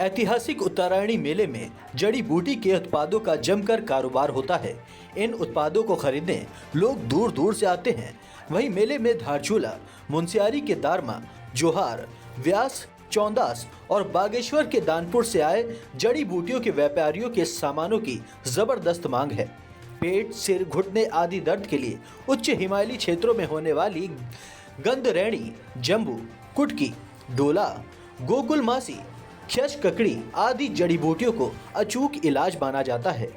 ऐतिहासिक उत्तरायणी मेले में जड़ी बूटी के उत्पादों का जमकर कारोबार होता है। इन उत्पादों को खरीदने लोग दूर दूर से आते हैं। वहीं मेले में धारचूला, मुंशियारी के दारमा, जोहार, व्यास, चौंदास और बागेश्वर के दानपुर से आए जड़ी बूटियों के व्यापारियों के सामानों की जबरदस्त मांग है। पेट, सिर, घुटने आदि दर्द के लिए उच्च हिमालयी क्षेत्रों में होने वाली गंधरैणी, जम्बू, कुटकी, डोला, गोकुलमासी, क्षश ककड़ी आदि जड़ी बूटियों को अचूक इलाज माना जाता है।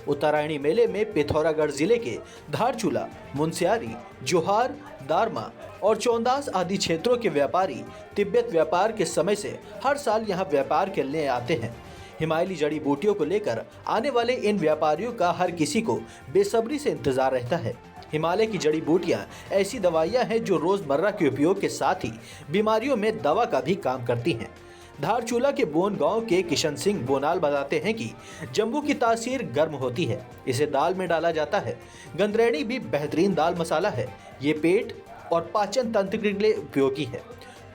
उत्तरायणी मेले में पिथौरागढ़ जिले के धारचूला, मुंशियारी, जोहार, दारमा और चौंदास आदि क्षेत्रों के व्यापारी तिब्बत व्यापार के समय से हर साल यहां व्यापार करने आते हैं। हिमालयी जड़ी बूटियों को लेकर आने वाले इन व्यापारियों का हर किसी को बेसब्री से इंतजार रहता है। हिमालय की जड़ी बूटियां ऐसी दवाइयां हैं जो रोजमर्रा के उपयोग के साथ ही बीमारियों में दवा का भी काम करती हैं। धारचूला के बोन गांव के किशन सिंह बोनाल बताते हैं कि जम्बू की तासीर गर्म होती है, इसे दाल में डाला जाता है। गंधरैणी भी बेहतरीन दाल मसाला है, ये पेट और पाचन तंत्र के लिए उपयोगी है।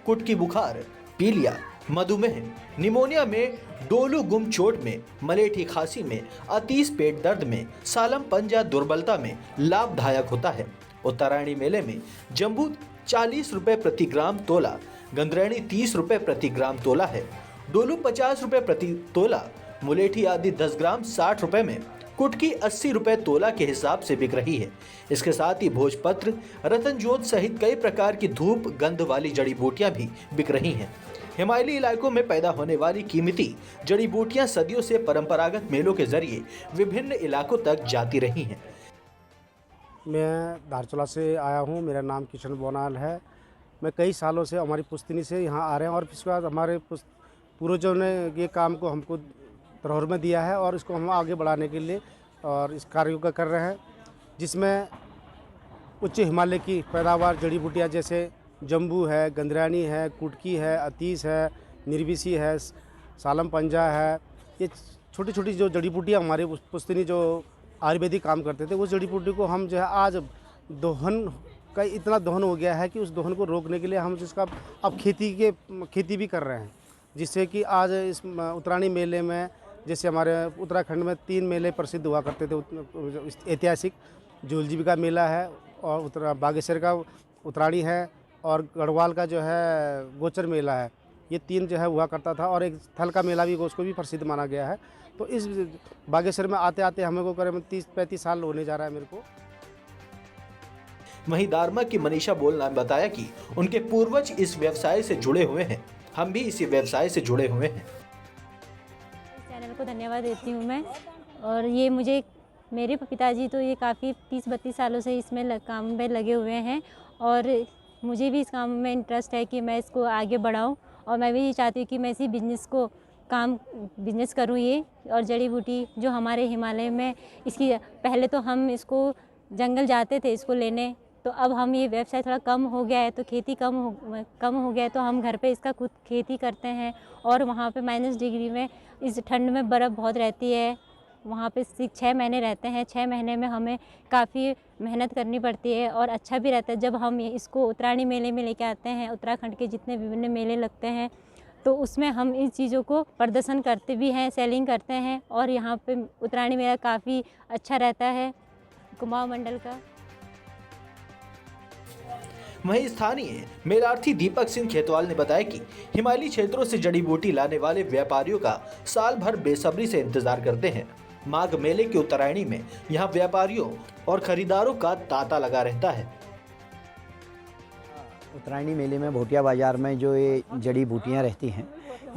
कुटकी बुखार, पीलिया, मधुमेह, निमोनिया में, डोलू गुम चोट में, मलेठी खांसी में, अतीस पेट दर्द में, सालम पंजा दुर्बलता में लाभदायक होता है। उत्तरायणी मेले में जम्बू 40 रुपए प्रति ग्राम तोला, गंधरैणी 30 रुपए प्रति ग्राम तोला है, डोलू 50 रुपए प्रति तोला, मुलेठी आदि 10 ग्राम 60 रुपए में, कुटकी 80 रुपए तोला के हिसाब से बिक रही है। इसके साथ ही भोजपत्र, रतनजोत सहित कई प्रकार की धूप गंध वाली जड़ी बूटियां भी बिक रही हैं। हिमालयी इलाकों में पैदा होने वाली कीमती जड़ी बूटियां सदियों से परंपरागत मेलों के जरिए विभिन्न इलाकों तक जाती रही हैं। मैं धारचूला से आया हूँ। मेरा नाम किशन बोनाल है। मैं कई सालों से हमारी पुश्तनी से यहाँ आ रहे हैं और इसके बाद हमारे पूर्वजों ने ये काम को हमको धरोहर में दिया है और इसको हम आगे बढ़ाने के लिए और इस कार्य को कर रहे हैं, जिसमें उच्च हिमालय की पैदावार जड़ी बूटियाँ जैसे जम्बू है, गंधरैणी है, कुटकी है, अतीस है, निर्विसी है, सालम पंजा है। ये छोटी छोटी जो जड़ी बूटियाँ हमारे पुश्तनी जो आयुर्वेदिक काम करते थे, वो जड़ी बूटी को हम जो है आज दोहन का इतना दोहन हो गया है कि उस दोहन को रोकने के लिए हम जिसका अब खेती भी कर रहे हैं, जिससे कि आज इस उत्तरायणी मेले में जैसे हमारे उत्तराखंड में 3 मेले प्रसिद्ध हुआ करते थे। ऐतिहासिक जूलजीबी का मेला है और बागेश्वर का उत्तरायणी है और गढ़वाल का जो है गोचर मेला है। ये 3 जो है हुआ करता था और एक थल का मेला भी उसको भी प्रसिद्ध माना गया है। तो इस बागेश्वर में आते आते हमें को करीब 30-35 साल होने जा रहा है मेरे को। वहीं दारमा की मनीषा बोलना बताया कि उनके पूर्वज इस व्यवसाय से जुड़े हुए हैं, हम भी इसी व्यवसाय से जुड़े हुए हैं। चैनल को धन्यवाद देती हूँ मैं। और ये मुझे मेरे पिताजी तो ये काफ़ी 30-32 सालों से इसमें काम में लगे हुए हैं और मुझे भी इस काम में इंटरेस्ट है कि मैं इसको आगे बढ़ाऊँ और मैं भी ये चाहती हूँ कि मैं इसी बिजनेस करूँ ये। और जड़ी बूटी जो हमारे हिमालय में इसकी पहले तो हम इसको जंगल जाते थे इसको लेने, तो अब हम ये व्यवसाय थोड़ा कम हो गया है, तो खेती कम हो गया है, तो हम घर पे इसका खुद खेती करते हैं। और वहाँ पे -डिग्री में इस ठंड में बर्फ़ बहुत रहती है, वहाँ पे 6 महीने रहते हैं। 6 महीने में हमें काफ़ी मेहनत करनी पड़ती है और अच्छा भी रहता है जब हम इसको उत्तरायणी मेले में लेके आते हैं। उत्तराखंड के जितने विभिन्न मेले लगते हैं तो उसमें हम इन चीज़ों को प्रदर्शन करते भी हैं, सेलिंग करते हैं और यहाँ पे उत्तरायणी मेला काफ़ी अच्छा रहता है कुमाऊं मंडल का। वहीं स्थानीय मेलार्थी दीपक सिंह खेतवाल ने बताया कि हिमालयी क्षेत्रों से जड़ी बूटी लाने वाले व्यापारियों का साल भर बेसब्री से इंतजार करते हैं। माघ मेले के उत्तरायणी में यहां व्यापारियों और खरीदारों का तांता लगा रहता है। उत्तरायणी मेले में भोटिया बाज़ार में जो ये जड़ी बूटियाँ रहती हैं,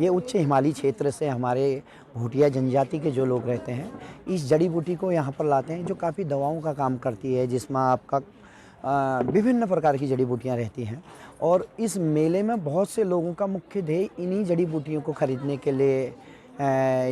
ये उच्च हिमालयी क्षेत्र से हमारे भोटिया जनजाति के जो लोग रहते हैं इस जड़ी बूटी को यहाँ पर लाते हैं, जो काफ़ी दवाओं का काम करती है, जिसमें आपका विभिन्न प्रकार की जड़ी बूटियाँ रहती हैं। और इस मेले में बहुत से लोगों का मुख्य ध्येय इन्हीं जड़ी बूटियों को ख़रीदने के लिए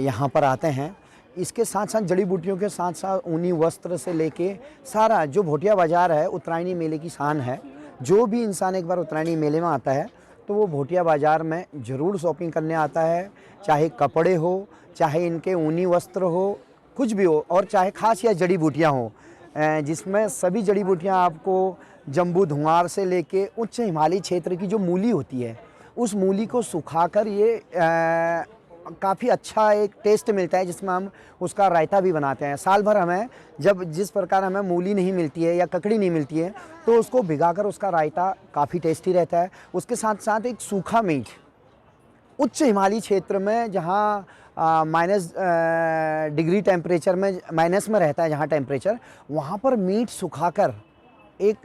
यहाँ पर आते हैं। इसके साथ साथ जड़ी बूटियों के साथ साथ ऊनी वस्त्र से लेके सारा जो भोटिया बाज़ार है उत्तरायणी मेले की शान है। जो भी इंसान एक बार उत्तरायणी मेले में आता है तो वो भोटिया बाज़ार में ज़रूर शॉपिंग करने आता है, चाहे कपड़े हो, चाहे इनके ऊनी वस्त्र हो, कुछ भी हो, और चाहे खास या जड़ी बूटियाँ हो, जिसमें सभी जड़ी बूटियाँ आपको जम्बू धुआर से लेके उच्च हिमालयी क्षेत्र की जो मूली होती है उस मूली को सुखाकर ये काफ़ी अच्छा एक टेस्ट मिलता है, जिसमें हम उसका रायता भी बनाते हैं। साल भर हमें जब जिस प्रकार हमें मूली नहीं मिलती है या ककड़ी नहीं मिलती है, तो उसको भिगाकर उसका रायता काफ़ी टेस्टी रहता है। उसके साथ साथ एक सूखा मीट, उच्च हिमालयी क्षेत्र में जहाँ माइनस डिग्री टेम्परेचर में, माइनस में रहता है जहाँ टेम्परेचर, वहाँ पर मीट सुखाकर एक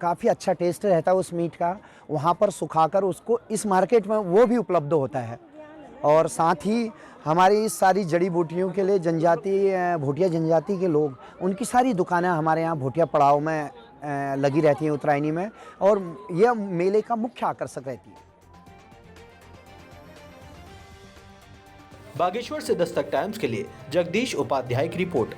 काफ़ी अच्छा टेस्ट रहता है उस मीट का। वहाँ पर सुखाकर उसको इस मार्केट में वो भी उपलब्ध होता है। और साथ ही हमारी इस सारी जड़ी बूटियों के लिए जनजाति, भोटिया जनजाति के लोग, उनकी सारी दुकानें हमारे यहाँ भोटिया पड़ाव में लगी रहती हैं उत्तरायणी में, और यह मेले का मुख्य आकर्षक रहती है। बागेश्वर से दस्तक टाइम्स के लिए जगदीश उपाध्याय की रिपोर्ट।